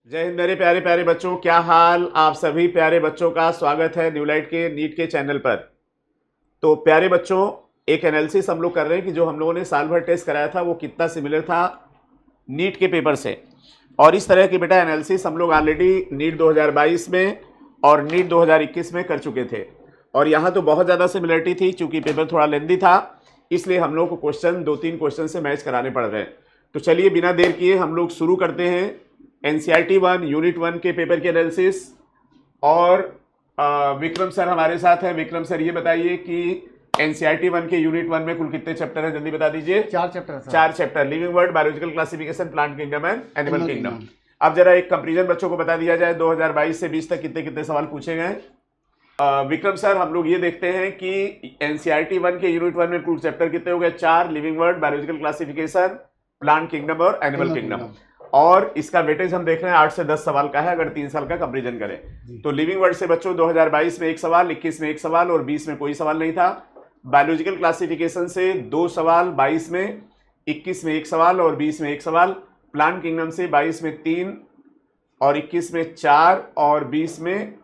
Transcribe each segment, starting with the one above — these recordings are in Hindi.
जय हिंद मेरे प्यारे प्यारे बच्चों, क्या हाल आप सभी प्यारे बच्चों का स्वागत है न्यूलाइट के नीट के चैनल पर। तो प्यारे बच्चों, एक एनालिसिस हम लोग कर रहे हैं कि जो हम लोगों ने साल भर टेस्ट कराया था वो कितना सिमिलर था नीट के पेपर से। और इस तरह की बेटा एनालिसिस हम लोग ऑलरेडी नीट 2022 में और नीट 2021 में कर चुके थे। और यहाँ तो बहुत ज़्यादा सिमिलरिटी थी, चूँकि पेपर थोड़ा लेंदी था इसलिए हम लोग को क्वेश्चन 2-3 क्वेश्चन से मैच कराने पड़ रहे हैं। तो चलिए बिना देर किए हम लोग शुरू करते हैं एनसीईआरटी 1 यूनिट 1 के पेपर की एनालिसिस। और विक्रम सर हमारे साथ हैं। विक्रम सर ये बताइए कि एनसीईआरटी 1 के यूनिट 1 में कुल कितने चैप्टर हैं, जल्दी बता दीजिए। 4 chapter sir. 4 chapter, living world, biological classification, plant kingdom and animal kingdom. अब जरा एक कंपेरिजन बच्चों को बता दिया जाए 2022 से 20 तक कितने कितने सवाल पूछे गए। विक्रम सर हम लोग ये देखते हैं कि एनसीईआरटी 1 के यूनिट 1 में कुल चैप्टर कितने हो गए, 4, living world, biological classification, plant kingdom और एनिमल किंगडम। और इसका वेटेज हम देख रहे हैं 8 से 10 सवाल का है अगर 3 साल का कंपेरिजन करें तो। लिविंग वर्ल्ड से बच्चों 2022 में 1 सवाल, 21 में 1 सवाल और 20 में कोई सवाल नहीं था। बायोलॉजिकल क्लासिफिकेशन से 2 सवाल, 22 में, 21 में 1 सवाल और 20 में 1 सवाल। प्लांट किंगडम से 22 में 3 और 21 में 4 और 20 में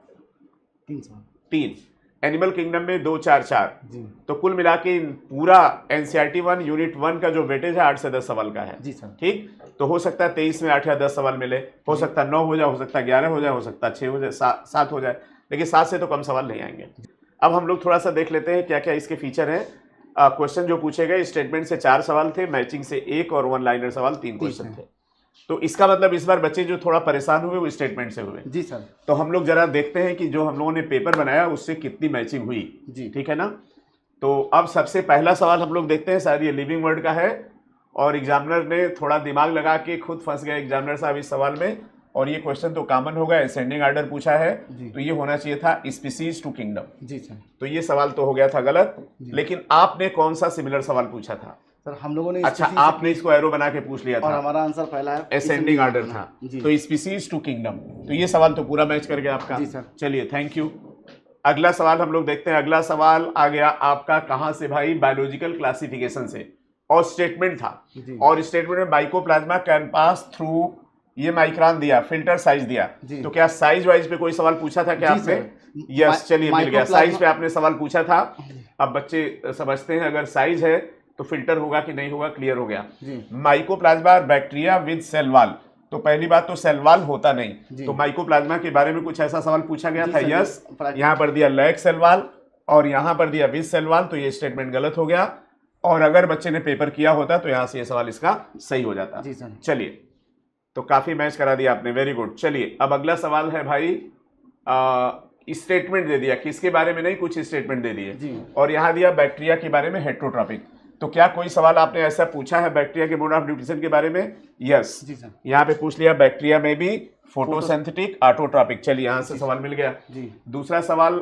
3। एनिमल किंगडम में 2, 4, 4। तो कुल मिला के पूरा एनसीईआरटी 1 यूनिट 1 का जो वेटेज है 8 से 10 सवाल का है। जी सर। ठीक, तो हो सकता है 23 में 8 या 10 सवाल मिले, हो सकता है 9 हो जाए, हो सकता है 11 हो जाए, हो सकता है 6 हो जाए, 7 हो जाए, लेकिन 7 से तो कम सवाल नहीं आएंगे। अब हम लोग थोड़ा सा देख लेते हैं क्या क्या इसके फीचर हैं। क्वेश्चन जो पूछे गए, स्टेटमेंट से 4 सवाल थे, मैचिंग से 1 और 1 लाइनर सवाल 3 क्वेश्चन थे। तो इसका मतलब इस बार बच्चे जो थोड़ा परेशान हुए वो स्टेटमेंट से हुए। जी सर। तो हम लोग जरा देखते हैं कि जो हम लोगों ने पेपर बनाया उससे कितनी मैचिंग हुई। जी ठीक है ना। तो अब सबसे पहला सवाल हम लोग देखते हैं, शायद ये लिविंग वर्ड का है और एग्जामिनर ने थोड़ा दिमाग लगा के खुद फंस गए एग्जामिनर साहब इस सवाल में। और ये क्वेश्चन तो कॉमन होगा, असेंडिंग ऑर्डर पूछा है तो ये होना चाहिए था स्पीसीज टू किंगडम। जी सर। तो ये सवाल तो हो गया था गलत। लेकिन आपने कौन सा सिमिलर सवाल पूछा था सर? हम लोगों ने अच्छा आपने इसको एरो बना के पूछ लिया था और हमारा आंसर पहला है असेंडिंग ऑर्डर था। तो स्पीसीज टू किंगडम, तो ये सवाल तो पूरा मैच कर गया आपका। जी सर। चलिए थैंक यू। अगला सवाल हम लोग देखते हैं। अगला सवाल आ गया आपका कहां से भाई, बायोलॉजिकल क्लासिफिकेशन से। और स्टेटमेंट था, और स्टेटमेंट में माइकोप्लाज्मा कैन पास थ्रू, ये माइक्रोन दिया, फिल्टर साइज दिया। तो क्या साइज वाइज पे कोई सवाल पूछा था क्या आपने? यस, चलिए मिल गया, साइज पे आपने सवाल पूछा था। अब बच्चे समझते हैं अगर साइज है तो फिल्टर होगा कि नहीं होगा, क्लियर हो गया। Mycoplasma bacteria with cell wall, तो पहली बात तो सेल वॉल होता नहीं, तो माइकोप्लाज्मा के बारे में कुछ ऐसा सवाल पूछा गया था। यस, यहाँ पर दिया लैक सेल वॉल और यहाँ पर दिया विद सेल वॉल, तो ये स्टेटमेंट गलत हो गया। और अगर बच्चे ने पेपर किया होता तो यहाँ से ये सवाल इसका सही हो जाता। चलिए, तो काफी मैच करा दिया आपने, वेरी गुड। चलिए अब अगला सवाल है भाई, स्टेटमेंट दे दिया, किसके बारे में नहीं, कुछ स्टेटमेंट दे दिए और यहाँ दिया बैक्टीरिया के बारे में हेट्रोट्रॉपिक। तो क्या कोई सवाल आपने ऐसा पूछा है बैक्टीरिया के मोड ऑफ न्यूट्रिशन के बारे में? यस, यहाँ पे पूछ लिया बैक्टीरिया में भी फोटोसिंथेटिक ऑटोट्रॉपिक। चलिए यहाँ से सवाल मिल गया। दूसरा सवाल,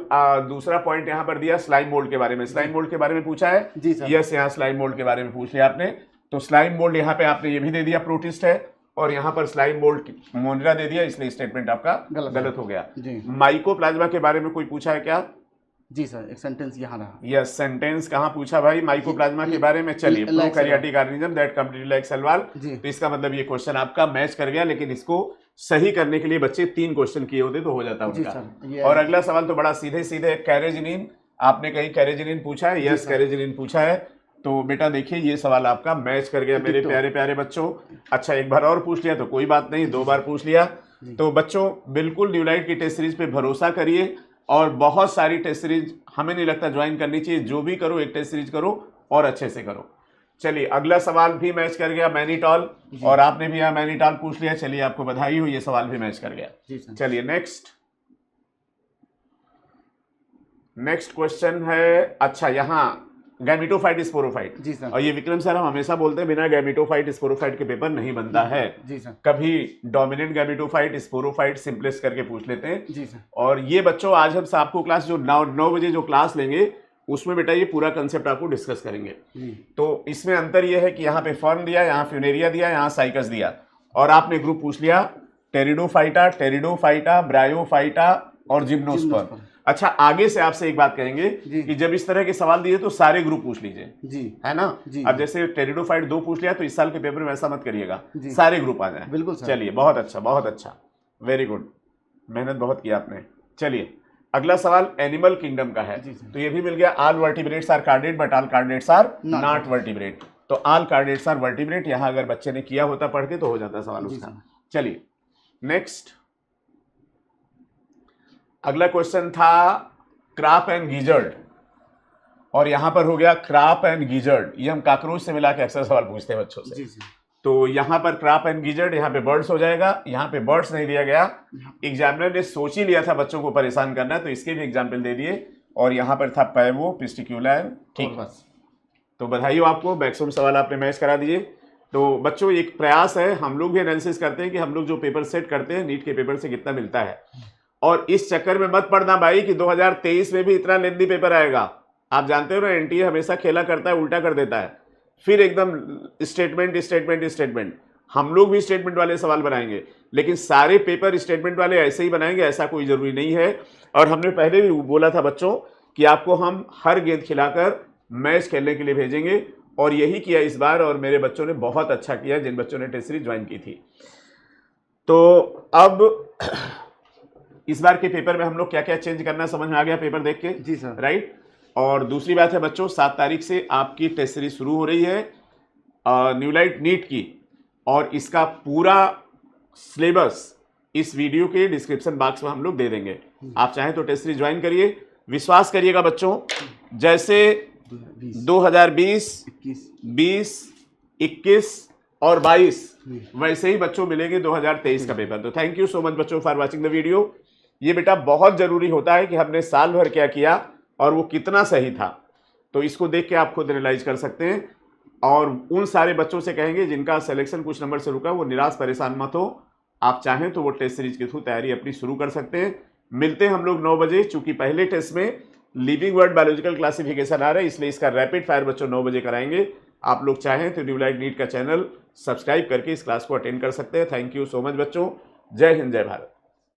दूसरा पॉइंट यहाँ पर दिया स्लाइम मोल्ड के बारे में। स्लाइम मोल्ड के बारे में पूछा है? यस, यहाँ स्लाइम मोल्ड के बारे में पूछ लिया आपने। तो स्लाइम मोल्ड यहाँ पे आपने ये भी दे दिया प्रोटिस्ट है, और यहाँ पर स्लाइम मोल्ड मोनिरा दे दिया, इसलिए स्टेटमेंट आपका गलत हो गया। माइकोप्लाज्मा के बारे में कोई पूछा है क्या? जी सर, एक सेंटेंस यहाँ रहा। यस, सेंटेंस कहाँ पूछा भाई माइकोप्लाज्मा के बारे में? चलिए, prokaryotic organism that completely like cell wall. तो इसका मतलब ये क्वेश्चन आपका मैच कर गया, लेकिन इसको सही करने के लिए बच्चे 3 क्वेश्चन किए होते तो हो जाता उनका। और अगला सवाल तो बड़ा सीधे सीधे, कैरेजिनिन, आपने कहीं कैरेजिनिन पूछा है? यस, कैरेजिनिन पूछा है। तो बेटा देखिए ये सवाल आपका मैच कर गया मेरे प्यारे प्यारे बच्चों। अच्छा, एक बार और पूछ लिया तो कोई बात नहीं, 2 बार पूछ लिया। तो बच्चों बिल्कुल न्यूलाइट की टेस्ट सीरीज पे भरोसा करिए और बहुत सारी टेस्ट सीरीज हमें नहीं लगता ज्वाइन करनी चाहिए। जो भी करो एक टेस्ट सीरीज करो और अच्छे से करो। चलिए अगला सवाल भी मैच कर गया, मैनिटॉल, और आपने भी यहाँ मैनिटॉल पूछ लिया। चलिए आपको बधाई हो, ये सवाल भी मैच कर गया। चलिए नेक्स्ट क्वेश्चन है। अच्छा, यहाँ गैमेटोफाइट स्पोरोफाइट। जी सर। और ये विक्रम सर हम हमेशा बोलते हैं बिना गैमेटोफाइट स्पोरोफाइट के पेपर नहीं बनता है। जी सर। कभी डोमिनेंट गैमेटोफाइट स्पोरोफाइट सिंपलेस्ट करके पूछ लेते हैं। जी सर। और ये बच्चों आज हम आपको क्लास जो 9 बजे जो क्लास लेंगे उसमें बेटा ये पूरा कंसेप्ट आपको डिस्कस करेंगे। तो इसमें अंतर ये है कि यहाँ पे फर्न दिया, यहाँ फ्यूनेरिया दिया, यहाँ साइकस दिया, और आपने ग्रुप पूछ लिया टेरिडोफाइटा, ब्रायोफाइटा और जिम्नोस्पर्म। अच्छा, आगे से आपसे एक बात कहेंगे कि जब इस तरह के सवाल दिए तो सारे ग्रुप पूछ लीजिए, है ना। अब जैसे टेरिडोफाइट 2 पूछ लिया तो इस साल के पेपर में ऐसा मत करिएगा, सारे ग्रुप आ जाए। बिल्कुल। चलिए बहुत अच्छा, बहुत अच्छा, वेरी गुड, मेहनत बहुत किया आपने। चलिए अगला सवाल एनिमल किंगडम का है। जी, सर। तो ये भी मिल गया, all vertebrates are chordate but all chordates are not vertebrate. तो ऑल कार्डेट्स आर वर्टिब्रेट, यहाँ अगर बच्चे ने किया होता पढ़ के तो हो जाता सवाल जी, उसका। सर। चलिए नेक्स्ट, अगला क्वेश्चन था क्राप एंड गीजर्ड, और यहां पर हो गया क्राप एंड गीजर्ड। ये हम काकरोच से मिला के अक्सर सवाल पूछते हैं बच्चों से। जी, सर। तो यहाँ पर क्राप एंड गीजर्ड, यहाँ पे बर्ड्स हो जाएगा, यहाँ पे बर्ड्स नहीं दिया गया। एग्जामिनर ने सोच ही लिया था बच्चों को परेशान करना है, तो इसके भी एग्जाम्पल दे दिए। और यहाँ पर था पैवो पिस्टिक्यूलर, ठीक बस। तो बधाई हो आपको, मैक्सिमम सवाल आपने मैच करा दिए। तो बच्चों एक प्रयास है, हम लोग भी एनालिसिस करते हैं कि हम लोग जो पेपर सेट करते हैं नीट के पेपर से कितना मिलता है। और इस चक्कर में मत पड़ना भाई कि 2023 में भी इतना लेंदी पेपर आएगा। आप जानते हो ना, एनटीए हमेशा खेला करता है, उल्टा कर देता है, फिर एकदम स्टेटमेंट स्टेटमेंट स्टेटमेंट। हम लोग भी स्टेटमेंट वाले सवाल बनाएंगे, लेकिन सारे पेपर स्टेटमेंट वाले ऐसे ही बनाएंगे ऐसा कोई जरूरी नहीं है। और हमने पहले भी बोला था बच्चों कि आपको हम हर गेंद खिलाकर मैच खेलने के लिए भेजेंगे, और यही किया इस बार। और मेरे बच्चों ने बहुत अच्छा किया, जिन बच्चों ने टेस्ट सीरीज ज्वाइन की थी। तो अब इस बार के पेपर में हम लोग क्या क्या चेंज करना समझ में आ गया पेपर देख के? जी सर। राइट। और दूसरी बात है बच्चों, 7 तारीख से आपकी टेस्ट सीरीज शुरू हो रही है न्यूलाइट नीट की, और इसका पूरा सिलेबस इस वीडियो के डिस्क्रिप्शन बॉक्स में हम लोग दे देंगे। आप चाहें तो टेस्ट सीरीज ज्वाइन करिए। विश्वास करिएगा बच्चों, जैसे 2020, 20, 21 और 22 वैसे ही बच्चों मिलेंगे 2023 का पेपर। तो थैंक यू सो मच बच्चों फॉर वाचिंग द वीडियो। ये बेटा बहुत जरूरी होता है कि हमने साल भर क्या किया और वो कितना सही था, तो इसको देख के आप खुद रियलाइज कर सकते हैं। और उन सारे बच्चों से कहेंगे जिनका सिलेक्शन कुछ नंबर से रुका, वो निराश परेशान मत हो। आप चाहें तो वो टेस्ट सीरीज के थ्रू तैयारी अपनी शुरू कर सकते हैं। मिलते हैं हम लोग 9 बजे, चूंकि पहले टेस्ट में लिविंग वर्ड बायोलॉजिकल क्लासिफिकेशन आ रहा है, इसलिए इसका रैपिड फायर बच्चों 9 बजे कराएंगे। आप लोग चाहें तो न्यूलाइट नीट का चैनल सब्सक्राइब करके इस क्लास को अटेंड कर सकते हैं। थैंक यू सो मच बच्चों। जय हिंद, जय भारत।